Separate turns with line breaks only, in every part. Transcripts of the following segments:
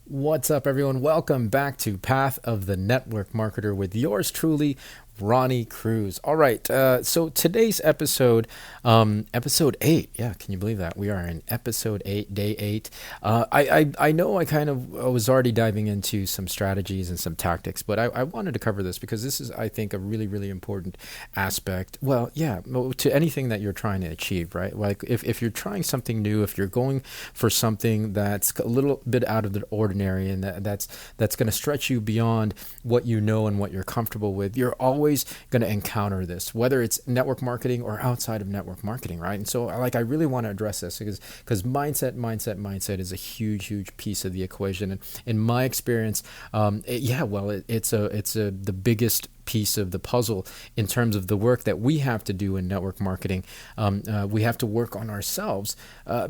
What's up, everyone? Welcome back to Path of the Network Marketer with yours truly, Ronnie Cruz. All right, so today's episode 8. Yeah, can you believe that? We are in episode 8, day 8. I know I was already diving into some strategies and some tactics, but I wanted to cover this because this is, I think, a really, really important aspect. Well, yeah, to anything that you're trying to achieve, right? Like if you're trying something new, if you're going for something that's a little bit out of the ordinary and that's going to stretch you beyond what you know and what you're comfortable with, you're always going to encounter this, whether it's network marketing or outside of network marketing, right? And so, I really want to address this because mindset is a huge piece of the equation. And in my experience, it's the biggest piece of the puzzle in terms of the work that we have to do in network marketing. We have to work on ourselves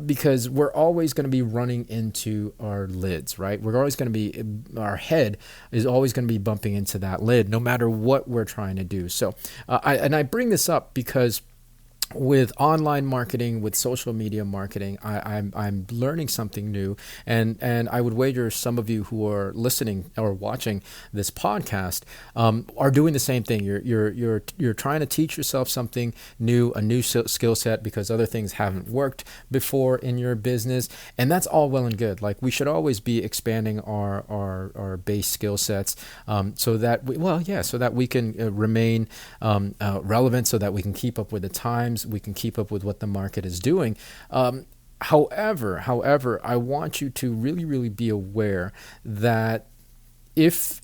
because we're always going to be running into our lids, right? Our head is always going to be bumping into that lid no matter what we're trying to do. So I bring this up because with online marketing, with social media marketing, I'm learning something new, and I would wager some of you who are listening or watching this podcast are doing the same thing. You're trying to teach yourself something new, a new skill set because other things haven't worked before in your business, and that's all well and good. Like we should always be expanding our base skill sets so that we can remain relevant, so that we can keep up with the times. We can keep up with what the market is doing. However, I want you to really, really be aware that if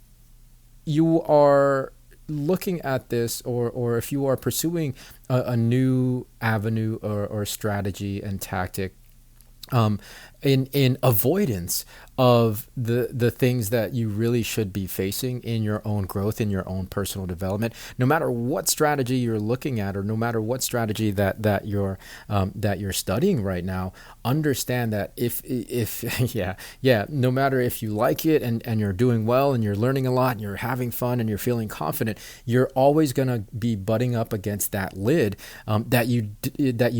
you are looking at this or if you are pursuing a new avenue or strategy and tactic in avoidance of the things that you really should be facing in your own growth, in your own personal development, no matter what strategy you're looking at, or no matter what strategy that you're studying right now, understand that if no matter if you like it and you're doing well and you're learning a lot and you're having fun and you're feeling confident, you're always going to be butting up against that lid that you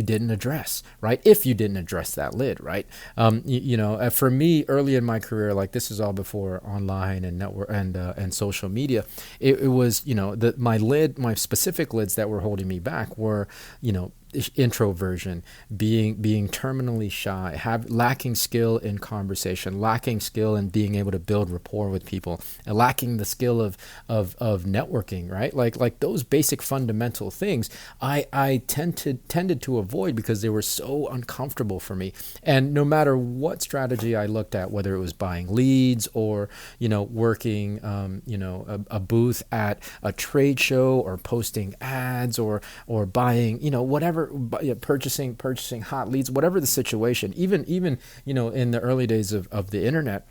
didn't address, right? If you didn't address that lid, right? For me, early in my career, like this is all before online and network and social media, it was my specific lids that were holding me back were introversion, being terminally shy, lacking skill in conversation, lacking skill in being able to build rapport with people, and lacking the skill of networking, right? Like those basic fundamental things I tended to avoid because they were so uncomfortable for me. And no matter what strategy I looked at, whether it was buying leads or working a booth at a trade show or posting ads or buying whatever, purchasing hot leads, whatever the situation, even in the early days of the internet,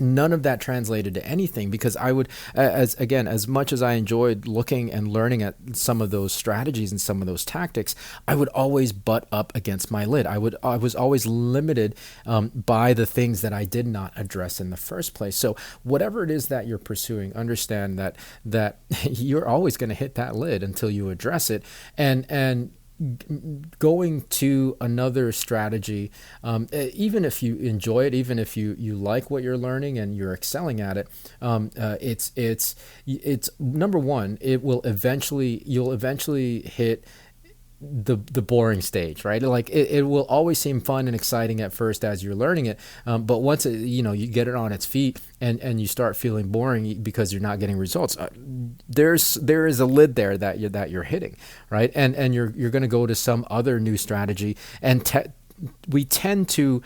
none of that translated to anything because I would, as much as I enjoyed looking and learning at some of those strategies and some of those tactics, I would always butt up against my lid. I was always limited by the things that I did not address in the first place. So whatever it is that you're pursuing, understand that you're always going to hit that lid until you address it, and going to another strategy, even if you enjoy it, even if you like what you're learning and you're excelling at it, it's number one, you'll eventually hit the boring stage, right? Like it will always seem fun and exciting at first as you're learning it, but once you get it on its feet and you start feeling boring because you're not getting results, there is a lid there that you're hitting, right? And you're going to go to some other new strategy, and we tend to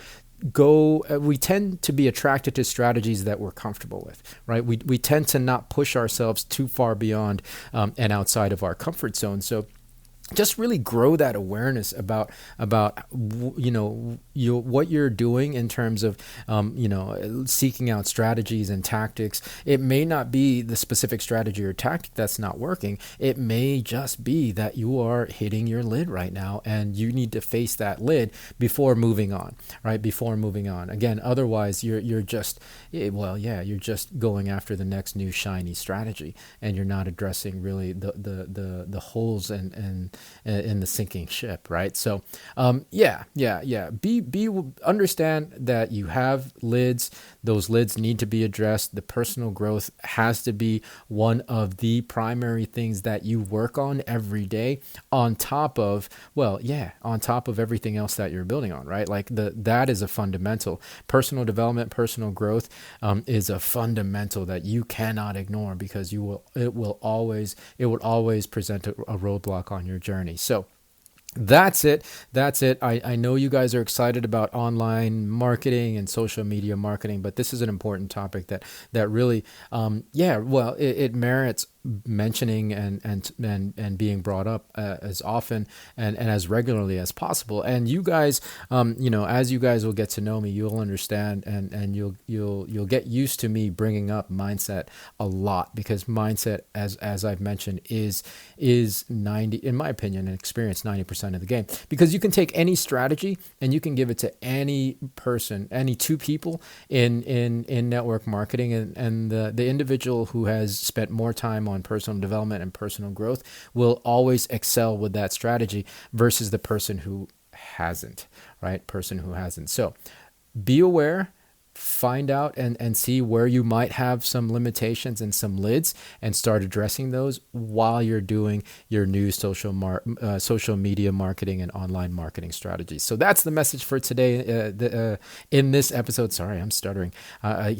be attracted to strategies that we're comfortable with, right? We tend to not push ourselves too far beyond and outside of our comfort zone. So just really grow that awareness about what you're doing in terms of seeking out strategies and tactics. It may not be the specific strategy or tactic that's not working. It may just be that you are hitting your lid right now and you need to face that lid before moving on, right? Before moving on. Again, otherwise you're just going after the next new shiny strategy and you're not addressing really the holes and in the sinking ship, right? So, yeah. Understand that you have lids. Those lids need to be addressed. The personal growth has to be one of the primary things that you work on every day, on top of, on top of everything else that you're building on, right? Like that is a fundamental. Personal development, personal growth is a fundamental that you cannot ignore, because it will always present a roadblock on your journey. So that's it. I know you guys are excited about online marketing and social media marketing, but this is an important topic that really, it merits mentioning and being brought up as often and as regularly as possible. And you guys, as you guys will get to know me, you'll understand and you'll get used to me bringing up mindset a lot, because mindset, as I've mentioned, is 90, in my opinion and experience, 90% of the game. Because you can take any strategy and you can give it to any person, any two people in network marketing, and the individual who has spent more time on personal development and personal growth will always excel with that strategy versus the person who hasn't, right? So be aware, find out and see where you might have some limitations and some lids, and start addressing those while you're doing your new social media marketing and online marketing strategies. So that's the message for today in this episode. Sorry, I'm stuttering. I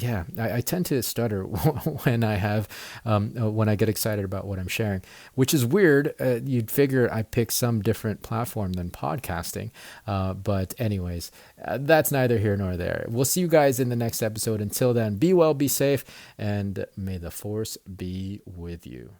tend to stutter when I get excited about what I'm sharing, which is weird. You'd figure I pick some different platform than podcasting. But anyways, that's neither here nor there. We'll see you guys in the next episode. Until then, be well, be safe, and may the force be with you.